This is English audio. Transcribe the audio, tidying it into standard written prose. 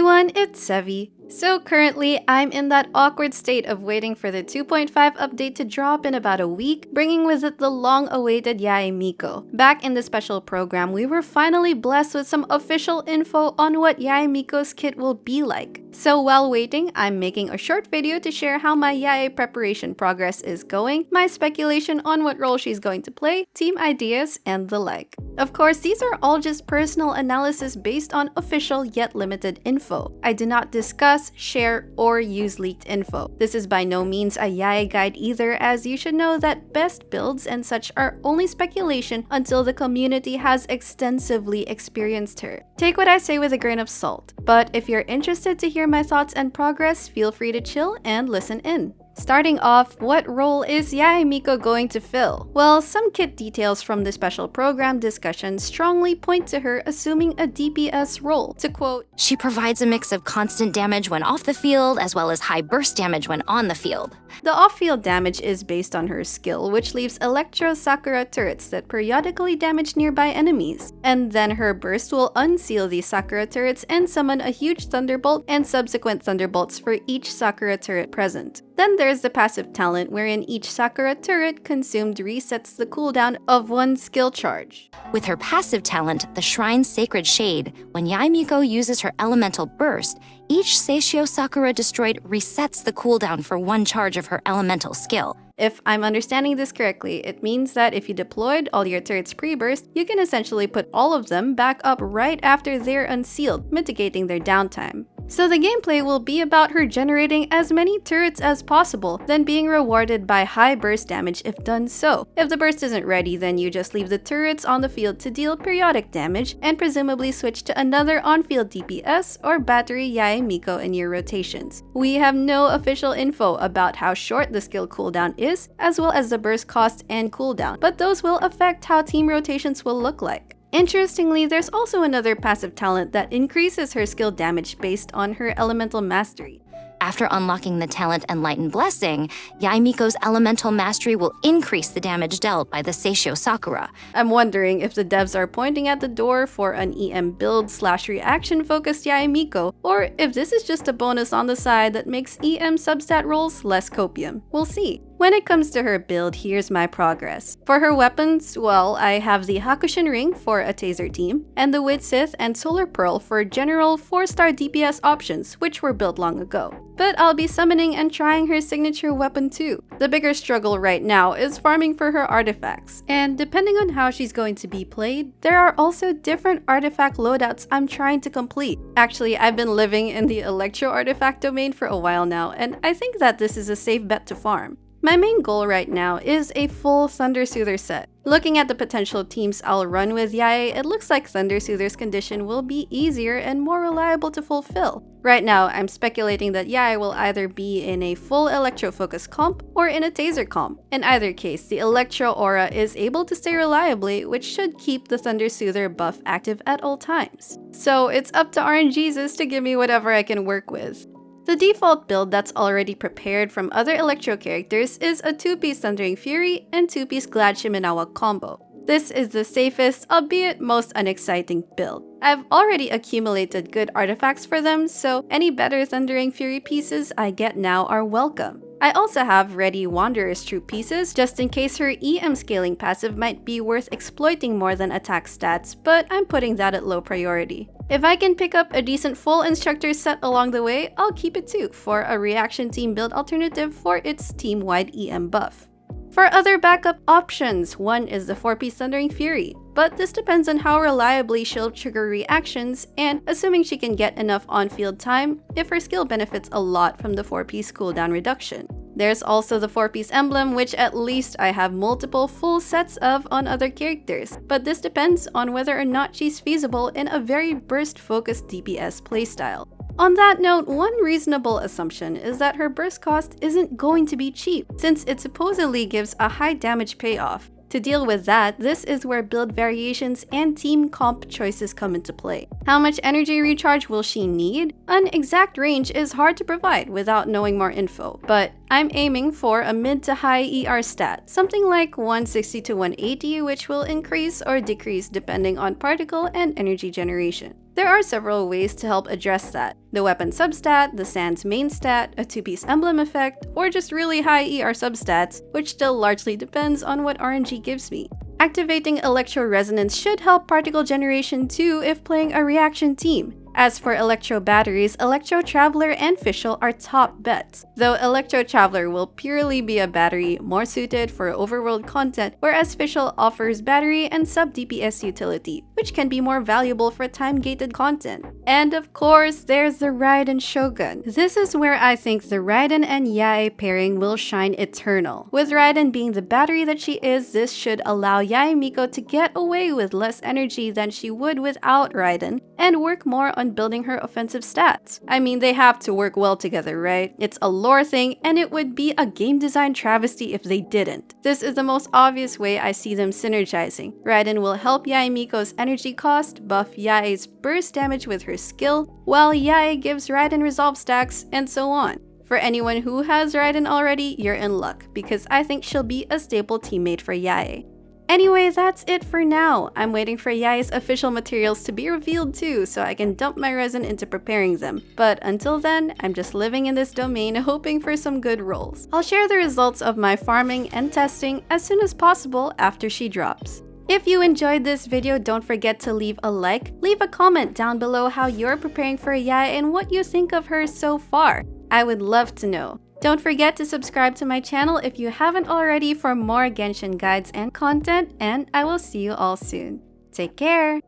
everyone, it's Sevy. So currently, I'm in that awkward state of waiting for the 2.5 update to drop in about a week, bringing with it the long-awaited Yae Miko. Back in the special program, we were finally blessed with some official info on what Yae Miko's kit will be like. So while waiting, I'm making a short video to share how my Yae preparation progress is going, my speculation on what role she's going to play, team ideas, and the like. Of course, these are all just personal analysis based on official yet limited info. I do not discuss, share, or use leaked info. This is by no means a Yae guide either, as you should know that best builds and such are only speculation until the community has extensively experienced her. Take what I say with a grain of salt, but if you're interested to hear my thoughts and progress, feel free to chill and listen in. Starting off, what role is Yae Miko going to fill? Well, some kit details from the special program discussion strongly point to her assuming a DPS role. To quote, "She provides a mix of constant damage when off the field as well as high burst damage when on the field." The off-field damage is based on her skill, which leaves Electro Sakura turrets that periodically damage nearby enemies. And then her burst will unseal these Sakura turrets and summon a huge Thunderbolt and subsequent Thunderbolts for each Sakura turret present. Then there's the passive talent, wherein each Sakura turret consumed resets the cooldown of one skill charge. With her passive talent, the Shrine's Sacred Shade, when Yae Miko uses her elemental burst, each Seishio Sakura destroyed resets the cooldown for one charge of her elemental skill. If I'm understanding this correctly, it means that if you deployed all your turrets pre-burst, you can essentially put all of them back up right after they're unsealed, mitigating their downtime. So the gameplay will be about her generating as many turrets as possible, then being rewarded by high burst damage if done so. If the burst isn't ready, then you just leave the turrets on the field to deal periodic damage, and presumably switch to another on-field DPS or battery Yae Miko in your rotations. We have no official info about how short the skill cooldown is, as well as the burst cost and cooldown, but those will affect how team rotations will look like. Interestingly, there's also another passive talent that increases her skill damage based on her elemental mastery. After unlocking the talent Enlightened Blessing, Yae Miko's elemental mastery will increase the damage dealt by the Seishio Sakura. I'm wondering if the devs are pointing at the door for an EM build/reaction-focused Yae Miko, or if this is just a bonus on the side that makes EM substat rolls less copium. We'll see. When it comes to her build, here's my progress. For her weapons, well, I have the Hakushin Ring for a taser team, and the Wid Sith and Solar Pearl for general 4-star DPS options, which were built long ago. But I'll be summoning and trying her signature weapon too. The bigger struggle right now is farming for her artifacts, and depending on how she's going to be played, there are also different artifact loadouts I'm trying to complete. Actually, I've been living in the Electro artifact domain for a while now, and I think that this is a safe bet to farm. My main goal right now is a full Thunder Soother set. Looking at the potential teams I'll run with Yae, it looks like Thunder Soother's condition will be easier and more reliable to fulfill. Right now, I'm speculating that Yae will either be in a full Electro-focused comp or in a Taser comp. In either case, the Electro aura is able to stay reliably, which should keep the Thunder Soother buff active at all times. So it's up to RNGesus to give me whatever I can work with. The default build that's already prepared from other Electro characters is a 2-piece Thundering Fury and 2-piece Glad Shimenawa combo. This is the safest, albeit most unexciting build. I've already accumulated good artifacts for them, so any better Thundering Fury pieces I get now are welcome. I also have ready Wanderer's Troop pieces, just in case her EM scaling passive might be worth exploiting more than attack stats, but I'm putting that at low priority. If I can pick up a decent full instructor set along the way, I'll keep it too, for a reaction team build alternative for its team-wide EM buff. For other backup options, one is the 4-piece Thundering Fury, but this depends on how reliably she'll trigger reactions and assuming she can get enough on-field time if her skill benefits a lot from the 4-piece cooldown reduction. There's also the 4-piece emblem, which at least I have multiple full sets of on other characters, but this depends on whether or not she's feasible in a very burst-focused DPS playstyle. On that note, one reasonable assumption is that her burst cost isn't going to be cheap, since it supposedly gives a high damage payoff. To deal with that, this is where build variations and team comp choices come into play. How much energy recharge will she need? An exact range is hard to provide without knowing more info, but I'm aiming for a mid to high ER stat, something like 160 to 180, which will increase or decrease depending on particle and energy generation. There are several ways to help address that. The weapon substat, the Sand's main stat, a 2-piece emblem effect, or just really high ER substats, which still largely depends on what RNG gives me. Activating Electro Resonance should help particle generation too if playing a reaction team. As for Electro Batteries, Electro Traveler and Fischl are top bets, though Electro Traveler will purely be a battery more suited for overworld content, whereas Fischl offers battery and sub-DPS utility, which can be more valuable for time-gated content. And of course, there's the Raiden Shogun. This is where I think the Raiden and Yae pairing will shine eternal. With Raiden being the battery that she is, this should allow Yae Miko to get away with less energy than she would without Raiden, and work more on building her offensive stats. I mean, they have to work well together, right? It's a lore thing, and it would be a game design travesty if they didn't. This is the most obvious way I see them synergizing. Raiden will help Yae Miko's energy cost, buff Yae's burst damage with her skill, while Yae gives Raiden resolve stacks, and so on. For anyone who has Raiden already, you're in luck, because I think she'll be a staple teammate for Yae. Anyway, that's it for now. I'm waiting for Yae's official materials to be revealed too, so I can dump my resin into preparing them. But until then, I'm just living in this domain hoping for some good rolls. I'll share the results of my farming and testing as soon as possible after she drops. If you enjoyed this video, don't forget to leave a like, leave a comment down below how you're preparing for Yae and what you think of her so far. I would love to know. Don't forget to subscribe to my channel if you haven't already for more Genshin guides and content, and I will see you all soon. Take care!